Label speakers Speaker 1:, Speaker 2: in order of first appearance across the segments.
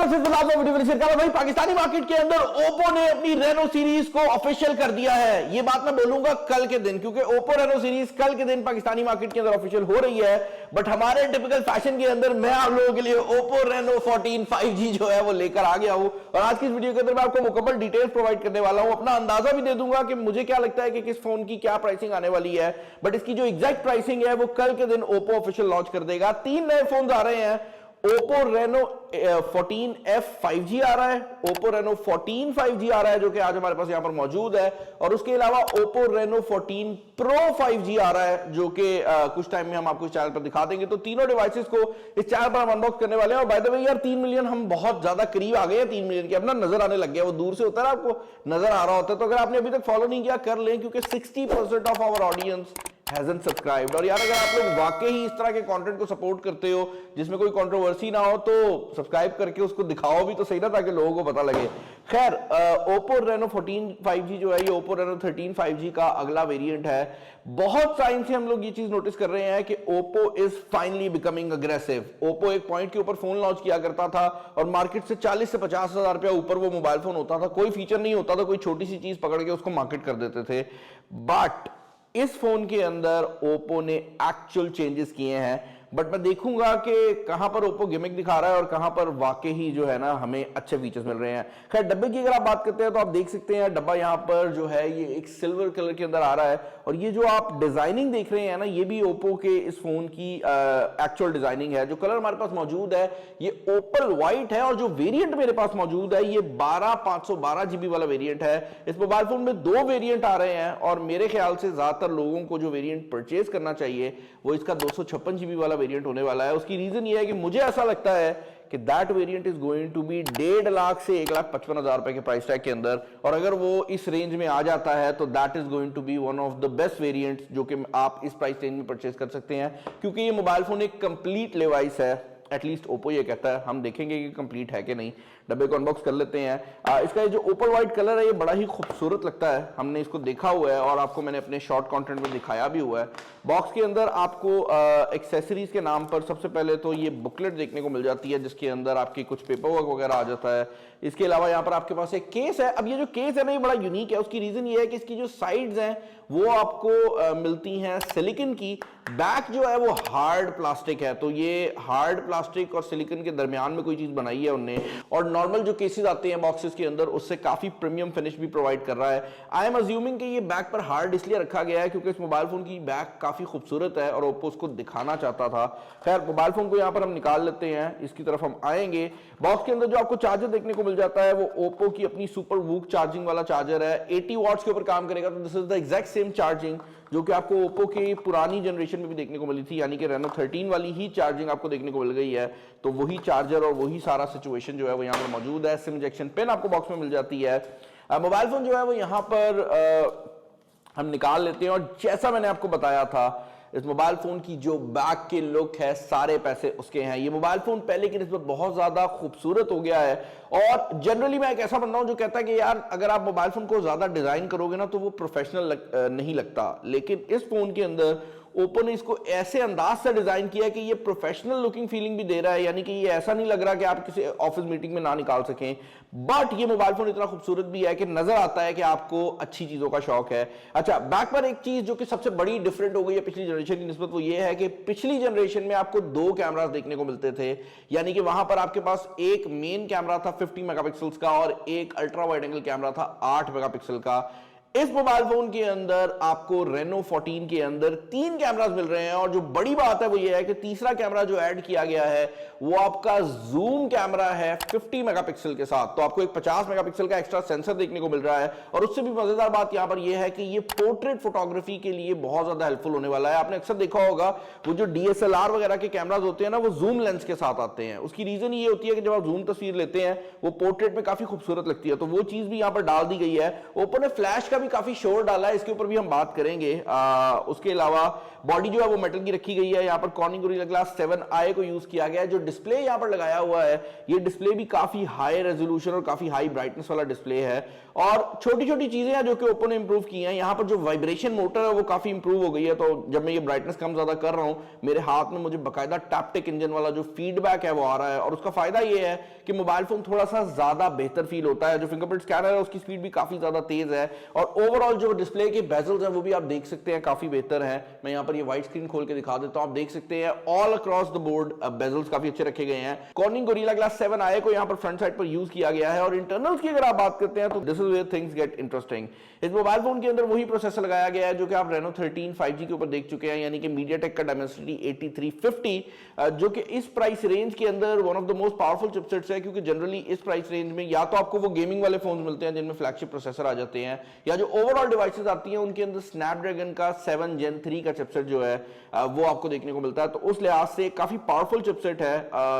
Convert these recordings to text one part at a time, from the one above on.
Speaker 1: भाई पाकिस्तानी मार्केट के अंदर ओप्पो ने अपनी रेनो सीरीज को ऑफिशियल कर दिया है। ये बात मैं बोलूंगा कल के दिन, क्योंकि ओप्पो रेनो सीरीज कल के दिन पाकिस्तानी मार्केट के अंदर ऑफिशियल हो रही है। बट हमारे टिपिकल फैशन के अंदर मैं आप लोगों के लिए ओप्पो रेनो 14 5G जो है वो लेकर आ गया हूं। और आज की इस वीडियो के अंदर मैं आपको मुकम्मल डिटेल्स प्रोवाइड करने वाला हूं। अपना अंदाजा भी दे दूंगा कि मुझे क्या लगता है कि किस फोन की क्या प्राइसिंग आने वाली है। बट इसकी जो एग्जैक्ट प्राइसिंग है वो कल के दिन ओप्पो ऑफिशियल लॉन्च कर देगा। 3 नए फोन आ रहे हैं। Oppo Reno 14F 5G आ रहा है, Oppo Reno 14 5G आ रहा है जो कि आज हमारे पास यहां पर मौजूद है, और उसके अलावा Oppo Reno 14 Pro 5G आ रहा है जो कि कुछ टाइम में हम आपको इस चैनल पर दिखा देंगे। तो तीनों डिवाइसेस को इस चैनल पर हम अनबॉक्स करने वाले हैं। और बाय द वे यार 3 मिलियन हम बहुत ज्यादा करीब आ गए हैं 3 मिलियन के, अब ना नजर आने लग गया। वो दूर से होता है, आपको नजर आ रहा होता है। तो अगर आपने अभी तक फॉलो नहीं किया कर लें, क्योंकि 60% of our audience hasn't subscribed। और यार अगर आप लोग वाकई ही इस तरह के कंटेंट को सपोर्ट करते हो जिसमें कोई कंट्रोवर्सी ना हो, तो सब्सक्राइब करके उसको दिखाओ भी तो सही ना, ताकि लोगों को पता लगे। खैर, Oppo Reno 14 5G जो है ये Oppo Reno 13 5G का अगला वेरिएंट है। बहुत टाइम से हम लोग ये चीज नोटिस कर रहे हैं कि Oppo is finally becoming aggressive. Oppo एक पॉइंट के ऊपर फोन लॉन्च किया करता था और मार्केट से 40 से 50 हजार रुपया ऊपर वो मोबाइल फोन होता था, कोई फीचर नहीं होता था, कोई छोटी सी चीज पकड़ के उसको मार्केट कर देते थे। बट इस फोन के अंदर ओप्पो ने एक्चुअल चेंजेस किए हैं। बट मैं देखूंगा कि कहां पर ओप्पो गिमिक दिखा रहा है और कहां पर वाकई ही जो है ना हमें अच्छे फीचर्स मिल रहे हैं। खैर, डब्बे की अगर आप बात करते हैं तो आप देख सकते हैं डब्बा यहां पर जो है ये एक सिल्वर कलर के अंदर आ रहा है। और ये जो आप डिजाइनिंग देख रहे हैं ना, ये भी ओप्पो के इस फोन की एक्चुअल डिजाइनिंग है। जो कलर हमारे पास मौजूद है ये ओपल व्हाइट है, और जो वेरिएंट मेरे पास मौजूद है ये 512 GB वाला वेरिएंट है। इस मोबाइल फोन में 2 वेरिएंट आ रहे हैं, और मेरे ख्याल से ज्यादातर लोगों को जो वेरिएंट परचेज करना चाहिए वो इसका 256 GB वाला वेरिएंट होने वाला है। उसकी रीजन ये है कि मुझे ऐसा लगता है कि that variant is going to be 1.5 lakh से 1,55,000 रुपए के प्राइस टैग के अंदर। और अगर वो इस रेंज में आ जाता है तो that is going to be one of the best variants जो कि आप इस प्राइस रेंज में परचेज कर सकते हैं, क्योंकि ये मोबाइल फोन एक कंप्लीट डिवाइस है। एटलीस्ट ओप्पो ये कहता है, हम देखेंगे कि कंप्लीट है कि नहीं। डब्बे को अनबॉक्स कर लेते हैं। इसका ये जो ओपल व्हाइट कलर है ये बड़ा ही खूबसूरत लगता है, हमने इसको देखा हुआ है और आपको मैंने अपने शॉर्ट कंटेंट में दिखाया भी हुआ है। बॉक्स के अंदर आपको एक्सेसरीज के नाम पर सबसे पहले तो ये बुकलेट देखने को मिल जाती है, जिसके अंदर आपकी कुछ पेपर वर्क वगैरह आ जाता है। इसके अलावा यहाँ पर आपके पास एक केस है। अब ये जो केस है ना ये बड़ा यूनिक है। उसकी रीजन ये है कि इसकी जो साइड्स हैं वो आपको मिलती हैं सिलिकॉन की। बैक जो है वो हार्ड प्लास्टिक है। तो ये हार्ड प्लास्टिक और सिलिकॉन के दरमियान में कोई चीज बनाई है उन्होंने, और नॉर्मल जो केसेस आते हैं बॉक्सेस के अंदर उससे काफी प्रीमियम फिनिश भी प्रोवाइड कर रहा है। आई एम अज्यूमिंग कि ये बैक पर हार्ड इसलिए रखा गया है क्योंकि इस मोबाइल फोन की बैक काफी खूबसूरत है और ओप्पो उसको दिखाना चाहता था। खैर, मोबाइल फोन को यहाँ पर हम निकाल लेते हैं, इसकी तरफ हम आएंगे। बॉक्स के अंदर जो आपको चार्जर देखने को मिल जाता है वो ओप्पो की अपनी सुपर वूक चार्जिंग वाला चार्जर है। 80 वॉट्स के ऊपर काम करेगा। तो this is the exact same charging जो कि आपको ओप्पो की पुरानी जनरेशन में भी देखने को मिली थी, यानी कि रेनो 13 वाली ही चार्जिंग आपको देखने को मिल गई है। तो वही चार्जर और वही सारा सिचुएशन जो है वो यहाँ पर मौजूद है। सिम इंजेक्शन पिन आपको बॉक्स में मिल जाती है। मोबाइल फोन जो है वो यहाँ पर हम निकाल लेते हैं, और जैसा मैंने आपको बताया था इस मोबाइल फोन की जो बैक की लुक है सारे पैसे उसके हैं। ये मोबाइल फोन पहले की निस्बत बहुत ज्यादा खूबसूरत हो गया है। और जनरली मैं एक ऐसा बंदा हूं जो कहता है कि यार अगर आप मोबाइल फोन को ज्यादा डिजाइन करोगे ना तो वो प्रोफेशनल नहीं लगता, लेकिन इस फोन के अंदर ओप्पो ने इसको ऐसे अंदाज से डिजाइन किया कि ये प्रोफेशनल लुकिंग फीलिंग भी दे रहा है, यानी कि ये ऐसा नहीं लग रहा कि आप किसी ऑफिस मीटिंग में ना निकाल सकें। बट ये मोबाइल फोन इतना खूबसूरत भी है कि नजर आता है कि आपको अच्छी चीजों का शौक है। अच्छा, बैक पर एक चीज जो कि सबसे बड़ी डिफरेंट हो गई है पिछली जनरेशन की निस्बत, वो ये है कि पिछली जनरेशन में आपको 2 कैमरास देखने को मिलते थे, यानी कि वहां पर आपके पास एक मेन कैमरा था 50 मेगापिक्सल्स का और एक अल्ट्रा वाइड एंगल कैमरा था 8 मेगापिक्सल का। इस मोबाइल फोन के अंदर आपको रेनो 14 के अंदर 3 कैमरास मिल रहे हैं, और जो बड़ी बात है वो ये है कि तीसरा कैमरा जो ऐड किया गया है वो आपका जूम कैमरा है 50 मेगापिक्सल के साथ। तो आपको एक 50 मेगापिक्सल का एक्स्ट्रा सेंसर देखने को मिल रहा है, और उससे भी मजेदार बात यहां पर यह है कि ये पोर्ट्रेट फोटोग्राफी के लिए बहुत ज्यादा हेल्पफुल होने वाला है। आपने अक्सर देखा होगा वो जो DSLR वगैरह के कैमरास होते हैं ना वो जूम लेंस के साथ आते हैं। उसकी रीजन ये होती है कि जब आप जूम तस्वीर लेते हैं वो पोर्ट्रेट में काफी खूबसूरत लगती है, तो वो चीज भी यहां पर डाल दी गई है। ओप्पो ने फ्लैश का भी काफी शोर डाला है, इसके ऊपर भी हम बात करेंगे। उसके अलावा बॉडी जो है वो मेटल की रखी गई है। यहाँ पर कॉर्निंग गोरिल्ला ग्लास 7i को यूज किया गया है। जो डिस्प्ले यहाँ पर लगाया हुआ है, ये डिस्प्ले भी काफी हाई रेजोल्यूशन और काफी हाई ब्राइटनेस वाला डिस्प्ले है। और छोटी छोटी चीजें हैं जो कि ओप्पो ने इंप्रूव की हैं। यहाँ पर जो वाइब्रेशन मोटर है वो काफी इंप्रूव हो गई है, तो जब मैं ये ब्राइटनेस कम ज्यादा कर रहा हूं, मेरे हाथ में मुझे बकायदा टैप्टिक इंजन वाला जो फीडबैक है वो आ रहा है। और उसका फायदा ये है कि मोबाइल फोन थोड़ा सा ज्यादा बेहतर फील होता है। जो फिंगरप्रिंट स्कैनर है उसकी स्पीड भी काफी ज्यादा तेज है, और ओवरऑल जो डिस्प्ले के बेजल्स हैं वो भी आप देख सकते हैं काफी बेहतर है। मैं यहाँ पर ये वाइड स्क्रीन खोल के दिखा देता हूं, आप देख सकते हैं all across the board bezels काफी अच्छे रखे गए हैं। कॉर्निंग गोरिल्ला ग्लास 7i को यहाँ पर फ्रंट साइड पर यूज किया गया है। और इंटरनल्स की अगर आप बात करते हैं तो this is where things get interesting. इस मोबाइल फोन के अंदर वही प्रोसेसर लगाया गया है जो कि आप रेनो 13 5G के ऊपर देख चुके हैं, यानी कि मीडियाटेक का डायमेंसिटी 8350, जो कि इस प्राइस रेंज के अंदर one of the most powerful chipsets है। क्योंकि जनरली इस प्राइस रेंज में या तो आपको वो गेमिंग वाले फोन मिलते हैं जिनमें फ्लैगशिप प्रोसेसर आ जाते हैं, या जो ओवरऑल डिवाइसेस आती हैं उनके अंदर स्नैपड्रैगन का 7 Gen 3 का चिपसेट जो है वो आपको देखने को मिलता है। तो उस लिहाज से काफी पावरफुल चिपसेट है।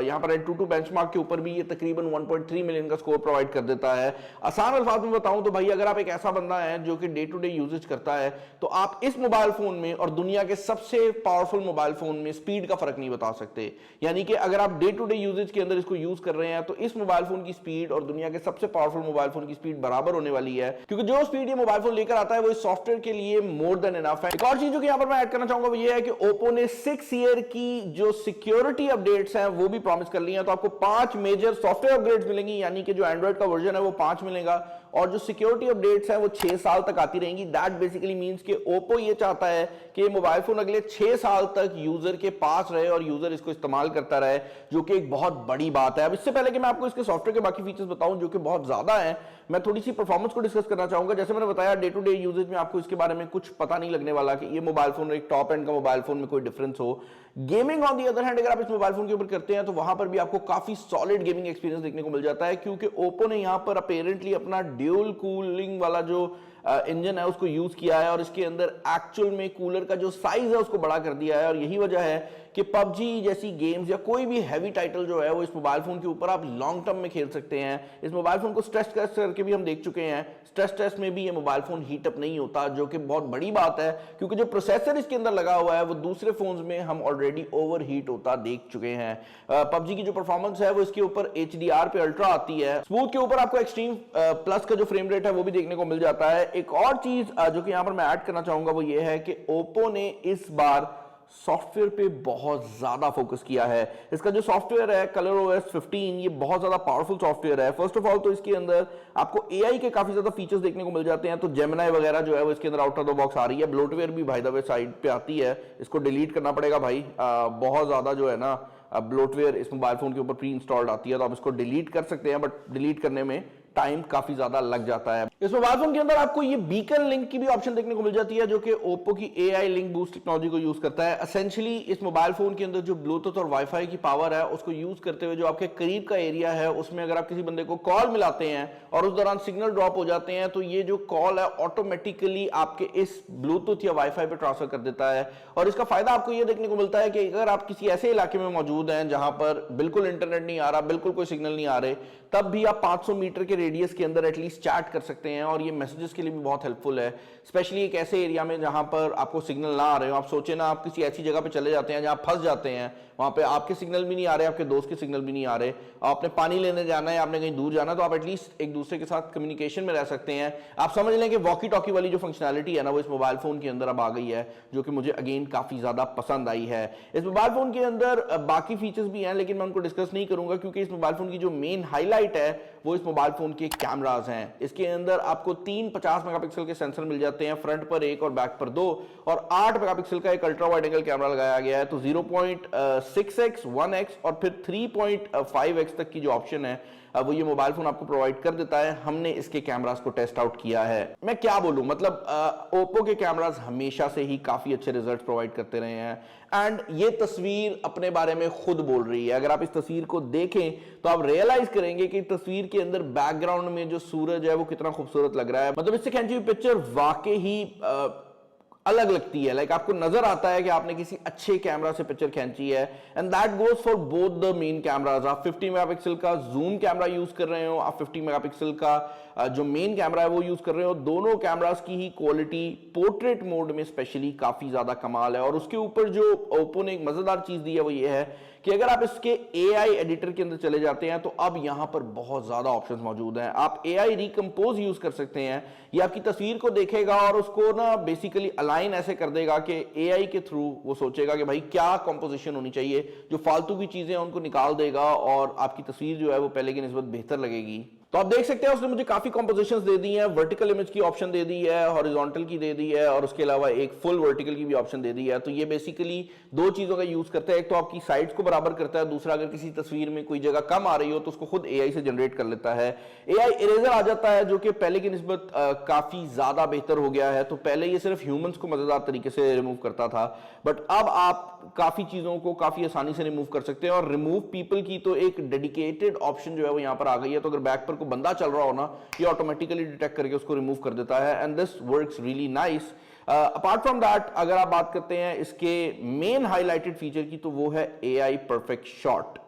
Speaker 1: यहाँ पर AnTuTu बेंचमार्क के ऊपर भी ये तकरीबन 1.3 मिलियन का स्कोर प्रोवाइड कर देता है। आसान अल्फाज में बताऊं तो भाई, अगर आप एक ऐसा बंदा है जो कि डे टू डे यूजेज करता है, तो आप इस मोबाइल फोन में और दुनिया के सबसे पावरफुल मोबाइल फोन में स्पीड का फर्क नहीं बता सकते। यानी कि अगर आप डे टू डे यूजेज के अंदर इसको यूज कर रहे हैं, तो इस मोबाइल फोन की स्पीड और दुनिया के सबसे पावरफुल मोबाइल फोन की स्पीड बराबर होने वाली है। क्योंकि जो स्पीड ये मोबाइल फोन लेकर आता है वो इस सॉफ्टवेयर के लिए मोर देन इनफ है। एक और चीज जो कि यहाँ पर मैं ऐड करना चाहूंगा वो ये है कि ओप्पो ने 6 ईयर की जो सिक्योरिटी अपडेट्स हैं वो भी प्रॉमिस कर ली हैं। तो आपको 5 मेजर सॉफ्टवेयर अपग्रेड्स मिलेंगी, यानी कि जो एंड्रॉइड का वर्जन है वो 5 मिलेगा, और जो सिक्योरिटी अपडेट्स हैं वो 6 साल तक आती रहेंगी। दैट बेसिकली मींस कि ओप्पो ये चाहता है कि ये मोबाइल फोन अगले 6 साल तक यूजर के पास रहे और यूजर इसको इस्तेमाल करता रहे, जो कि एक बहुत बड़ी बात है। अब इससे पहले कि मैं आपको इसके सॉफ्टवेयर के बाकी फीचर्स बताऊं जो कि बहुत ज्यादा है, मैं थोड़ी सी परफॉर्मेंस को डिस्कस करना चाहूंगा। जैसे मैंने बताया, डे टू डे यूजेज में आपको इसके बारे में कुछ पता नहीं लगने वाला कि ये मोबाइल फोन एक टॉप एंड का मोबाइल फोन में कोई डिफरेंस हो। Gaming on the other hand अगर आप इस मोबाइल फोन के ऊपर करते हैं तो वहां पर भी आपको काफी सॉलिड गेमिंग एक्सपीरियंस देखने को मिल जाता है, क्योंकि ओप्पो ने यहां पर अपेरेंटली अपना ड्यूल कूलिंग वाला जो इंजन है उसको यूज किया है, और इसके अंदर एक्चुअल में कूलर का जो साइज है उसको बड़ा कर दिया है। और यही वजह है कि पबजी जैसी गेम्स या कोई भी हैवी टाइटल जो है वो इस मोबाइल फोन के ऊपर आप लॉन्ग टर्म में खेल सकते हैं। इस मोबाइल फोन को स्ट्रेस टेस्ट करके भी हम देख चुके हैं, स्ट्रेस टेस्ट में भी ये मोबाइल फोन हीट अप नहीं होता, जो कि बहुत बड़ी बात है, क्योंकि जो प्रोसेसर इसके अंदर लगा हुआ है वो दूसरे फोन्स में हम ऑलरेडी ओवर हीट होता देख चुके हैं। पबजी की जो परफॉर्मेंस है वो इसके ऊपर HDR पे अल्ट्रा आती है। स्मूथ के ऊपर आपको एक्सट्रीम प्लस का जो फ्रेम रेट है वो भी देखने को मिल जाता है। एक और चीज जो कि यहां पर मैं ऐड करना चाहूंगा वो ये है कि ओप्पो ने इस बार सॉफ्टवेयर पे बहुत ज्यादा फोकस किया है। इसका जो सॉफ्टवेयर है ColorOS 15, ये बहुत ज्यादा पावरफुल सॉफ्टवेयर है। फर्स्ट ऑफ ऑल तो इसके अंदर आपको AI के काफी ज्यादा फीचर्स देखने को मिल जाते हैं। तो जेमिनी वगैरह जो है वो इसके अंदर आउट ऑफ द बॉक्स आ रही है। ब्लोटवेयर भी भाई द वे साइड पे आती है, इसको डिलीट करना पड़ेगा भाई। बहुत ज्यादा जो है ना ब्लोटवेयर इस मोबाइल फोन के ऊपर प्री इंस्टॉल्ड आती है, तो आप इसको डिलीट कर सकते हैं, बट डिलीट करने में टाइम काफी ज्यादा लग जाता है। इस मोबाइल फोन के अंदर आपको ये बीकन लिंक की भी ऑप्शन देखने को मिल जाती है, जो कि ओप्पो की AI लिंक बूस्ट टेक्नोलॉजी को यूज करता है। एसेंशियली इस मोबाइल फोन के अंदर जो ब्लूटूथ और वाईफाई की पावर है उसको यूज करते हुए जो आपके करीब का एरिया है उसमें अगर आप किसी बंदे को कॉल मिलाते हैं और उस दौरान सिग्नल ड्रॉप हो जाते हैं, तो ये जो कॉल है ऑटोमेटिकली आपके इस ब्लूटूथ या वाईफाई पे ट्रांसफर कर देता है। और इसका फायदा आपको ये देखने को मिलता है कि अगर आप किसी ऐसे इलाके में मौजूद हैं जहां पर बिल्कुल इंटरनेट नहीं आ रहा, बिल्कुल कोई सिग्नल नहीं आ रहे, तब भी आप 500 मीटर के रेडियस के अंदर एटलीस्ट चैट कर सकते हैं। और ये मैसेजेस के लिए भी बहुत हेल्पफुल है, स्पेशली एक ऐसे एरिया में जहां पर आपको सिग्नल ना आ रहे हो। आप सोचे ना, आप किसी ऐसी जगह पे चले जाते हैं जहां फंस जाते हैं, वहां पे आपके सिग्नल भी नहीं आ रहे, आपके दोस्त के सिग्नल भी नहीं आ रहे, आपने पानी लेने जाना है, आपने कहीं दूर जाना है, तो आप एटलीस्ट एक दूसरे के साथ कम्युनिकेशन में रह सकते हैं। आप समझ लें कि वॉकी टॉकी वाली जो फंक्शनैलिटी है ना वो इस मोबाइल फोन के अंदर अब आ गई है, जो कि मुझे अगेन काफी ज्यादा पसंद आई है। इस मोबाइल फोन के अंदर बाकी फीचर्स भी हैं, लेकिन मैं उनको डिस्कस नहीं करूंगा, क्योंकि इस मोबाइल फोन की जो मेन हाईलाइट है वो इस मोबाइल फोन के कैमरास हैं। इसके अंदर आपको 3 50 मेगापिक्सल के सेंसर मिल जाते हैं, फ्रंट पर 1 और बैक पर 2, और 8 मेगापिक्सल का एक अल्ट्रा वाइड एंगल कैमरा लगाया गया है। तो 0.6x 1x और फिर 3.5x तक की जो ऑप्शन है वो ये मोबाइल फोन आपको प्रोवाइड कर देता है। हमने इसके कैमरास को टेस्ट आउट किया है। मैं क्या बोलूं, मतलब ओप्पो के कैमरास हमेशा से ही काफी अच्छे रिजल्ट प्रोवाइड करते रहे हैं, एंड ये तस्वीर अपने बारे में खुद बोल रही है। अगर आप इस तस्वीर को देखें तो आप रियलाइज करेंगे कि तस्वीर के अंदर बैकग्राउंड में जो सूरज है वो कितना खूबसूरत लग रहा है। मतलब इससे खींची हुई पिक्चर वाकई ही अलग लगती है। लाइक आपको नजर आता है कि आपने किसी अच्छे कैमरा से पिक्चर खींची है, and that goes for both the main cameras. आप 50 मेगापिक्सल का जूम कैमरा यूज कर रहे हो, आप 50 मेगापिक्सल का जो मेन कैमरा है वो यूज कर रहे हो। दोनों कैमरास की ही क्वालिटी पोर्ट्रेट मोड में स्पेशली काफी ज्यादा कमाल है। और उसके ऊपर जो ओप्पो ने एक मजेदार चीज दी है वो ये है कि अगर आप इसके AI एडिटर के अंदर चले जाते हैं तो अब यहां पर बहुत ज्यादा ऑप्शंस मौजूद हैं। आप AI रिकम्पोज यूज कर सकते हैं, ये आपकी तस्वीर को देखेगा और उसको ना बेसिकली अलाइन ऐसे कर देगा कि AI के थ्रू वो सोचेगा कि भाई क्या कंपोजिशन होनी चाहिए, जो फालतू की चीजें उनको निकाल देगा और आपकी तस्वीर जो है वो पहले की निस्बत बेहतर लगेगी। तो आप देख सकते हैं उसने मुझे काफी कंपोजिशंस दे दी हैं, वर्टिकल इमेज की ऑप्शन दे दी है, हॉरिजॉन्टल की दे दी है और उसके अलावा एक फुल वर्टिकल की भी ऑप्शन दे दी है। तो ये बेसिकली दो चीजों का यूज करता है, एक तो आपकी साइड्स को बराबर करता है, दूसरा अगर किसी तस्वीर में कोई जगह कम आ रही हो तो उसको खुद AI से जनरेट कर लेता है। AI इरेजर आ जाता है जो कि पहले की निस्बत काफी ज्यादा बेहतर हो गया है। तो पहले ये सिर्फ ह्यूमंस को मजेदार तरीके से रिमूव करता था, बट अब आप काफी चीजों को काफी आसानी से रिमूव कर सकते हैं। और रिमूव पीपल की तो एक डेडिकेटेड ऑप्शन जो है वो यहां पर आ गई है। तो अगर बैक पर कोई बंदा चल रहा हो ना, ये ऑटोमेटिकली डिटेक्ट करके उसको रिमूव कर देता है and this works really nice. Apart from that अगर आप बात करते हैं इसके मेन हाईलाइटेड फीचर की तो वो है AI परफेक्ट शॉट।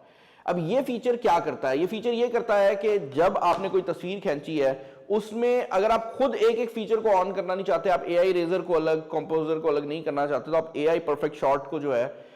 Speaker 1: अब ये फीचर क्या करता है? ये फीचर ये करता है कि जब आपने कोई तस्वीर खींची है उसमें अगर आप खुद एक एक फीचर को ऑन करना नहीं चाहते, आप AI इरेजर को अलग, कंपोजर को अलग नहीं करना चाहते, तो आप AI परफेक्ट शॉट को जो है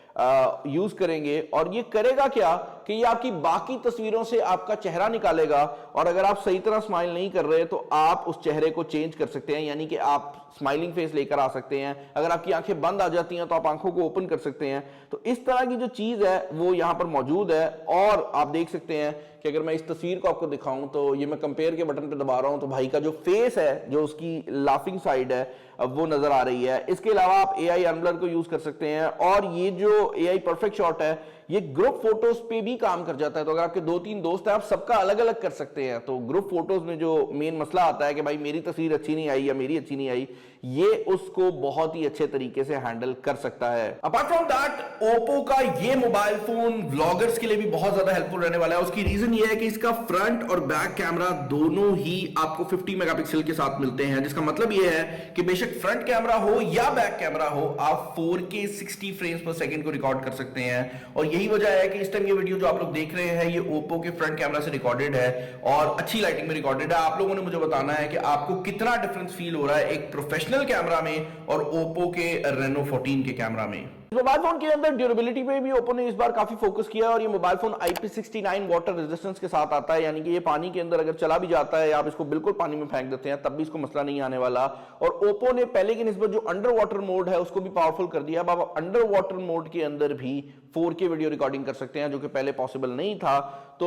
Speaker 1: यूज करेंगे और ये करेगा क्या कि ये आपकी बाकी तस्वीरों से आपका चेहरा निकालेगा और अगर आप सही तरह स्माइल नहीं कर रहे तो आप उस चेहरे को चेंज कर सकते हैं, यानी कि आप स्माइलिंग फेस लेकर आ सकते हैं। अगर आपकी आंखें बंद आ जाती हैं तो आप आंखों को ओपन कर सकते हैं। तो इस तरह की जो चीज है वो यहां पर मौजूद है। और आप देख सकते हैं कि अगर मैं इस तस्वीर को आपको दिखाऊं तो ये मैं कंपेयर के बटन पे दबा रहा हूं तो भाई का जो फेस है, जो उसकी लाफिंग साइड है, अब वो नजर आ रही है। इसके अलावा आप AI अनब्लर को यूज कर सकते हैं और ये जो AI परफेक्ट शॉट है ये ग्रुप फोटोज पे भी काम कर जाता है। तो अगर आपके 2-3 दोस्त हैं आप सबका अलग अलग कर सकते हैं। तो ग्रुप फोटोज में जो मेन मसला आता है कि भाई मेरी तस्वीर अच्छी नहीं आई या मेरी अच्छी नहीं आई, ये उसको बहुत ही अच्छे तरीके से हैंडल कर सकता है। अपार्ट फ्रॉम दैट ओप्पो का ये मोबाइल फोन व्लॉगर्स के लिए भी बहुत ज्यादा हेल्पफुल रहने वाला है। उसकी रीजन ये है कि इसका फ्रंट और बैक कैमरा दोनों ही आपको 50 मेगापिक्सल के साथ मिलते हैं, जिसका मतलब ये है कि बेशक फ्रंट कैमरा हो या बैक कैमरा हो आप 4K 60 फ्रेम्स पर सेकंड को रिकॉर्ड कर सकते हैं। और यही वजह है कि इस टाइम ये वीडियो जो आप लोग देख रहे हैं ये ओप्पो के फ्रंट कैमरा से रिकॉर्डेड है और अच्छी लाइटिंग में रिकॉर्डेड है। आप लोगों ने मुझे बताना है कि आपको कितना डिफरेंस फील हो रहा है एक प्रोफेशनल कैमरा में और ओप्पो के रेनो 14 के कैमरा में। मोबाइल फोन के अंदर ड्यूरेबिलिटी पे भी ओप्पो ने इस बार काफी फोकस किया और ये mobile phone IP69 water resistance के साथ आता है, यानी कि ये पानी के अंदर अगर चला भी जाता है या आप इसको बिल्कुल पानी में फेंक देते हैं तब भी इसको मसला नहीं आने वाला। और ओप्पो ने पहले की निस्बत जो अंडर वाटर मोड है उसको भी पावरफुल कर दिया। अब आप अंडर वाटर मोड के अंदर भी 4K वीडियो रिकॉर्डिंग कर सकते हैं जो कि पहले पॉसिबल नहीं था। तो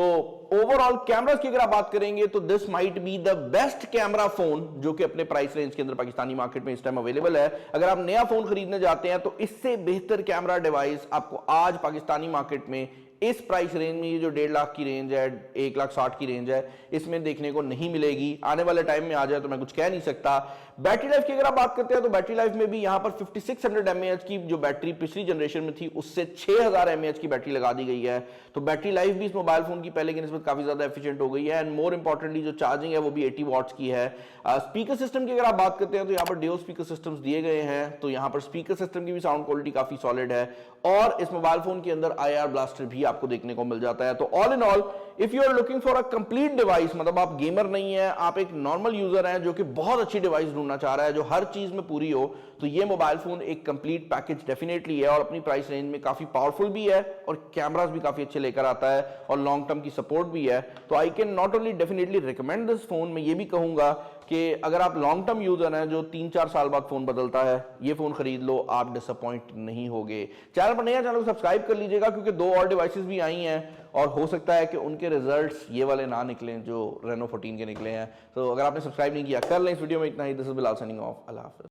Speaker 1: ओवरऑल कैमरास की अगर आप बात करेंगे तो this might be the best camera phone जो कि अपने प्राइस रेंज के अंदर पाकिस्तानी मार्केट में इस टाइम अवेलेबल है। अगर आप नया फोन खरीदने जाते हैं तो इससे बेहतर कैमरा डिवाइस आपको आज पाकिस्तानी मार्केट में इस प्राइस रेंज में, ये जो 1.5 लाख की रेंज है, 1,60,000 की रेंज है, इसमें देखने को नहीं मिलेगी। आने वाले टाइम में आ जाए तो मैं कुछ कह नहीं सकता। बैटरी लाइफ की अगर आप बात करते हैं तो बैटरी लाइफ में भी यहां पर 5600 mAh की जो बैटरी पिछली जनरेशन में थी उससे 6000 mAh की बैटरी लगा दी गई है। तो बैटरी लाइफ भी इस मोबाइल फोन की पहले की निस्बत काफी ज्यादा एफिशिएंट हो गई है एंड मोर इंपॉर्टेंटली जो चार्जिंग है वो भी 80 वॉट्स की है। स्पीकर सिस्टम की अगर आप बात करते हैं तो यहाँ पर ड्यूल स्पीकर सिस्टम्स दिए गए हैं, तो यहाँ पर स्पीकर सिस्टम की भी साउंड क्वालिटी काफी सॉलिड है और इस मोबाइल फोन के अंदर IR ब्लास्टर भी आपको देखने को मिल जाता है। तो all in all if you are looking for a complete device, मतलब आप गेमर नहीं है, आप एक नॉर्मल यूजर हैं जो कि बहुत अच्छी डिवाइस ढूंढना चाह रहा है जो हर चीज में पूरी हो, तो ये मोबाइल फोन एक कंप्लीट पैकेज डेफिनेटली है और अपनी प्राइस रेंज में काफी पावरफुल भी है और कैमरास भी काफी अच्छे लेकर आता है और लॉन्ग टर्म की सपोर्ट भी है। तो I can not only definitely recommend this phone, मैं ये भी कहूंगा कि अगर आप लॉन्ग टर्म यूजर हैं जो 3-4 साल बाद फोन बदलता है, ये फोन खरीद लो, आप डिसअपॉइंट नहीं होगे। चैनल पर नया, चैनल को सब्सक्राइब कर लीजिएगा क्योंकि 2 और डिवाइसेस भी आई हैं और हो सकता है कि उनके रिजल्ट्स ये वाले ना निकलें जो रेनो 14 के निकले हैं। तो अगर आपने सब्सक्राइब नहीं किया कर लें। इस वीडियो में इतना ही। This is Bilal signing off. अल्लाह हाफिज़।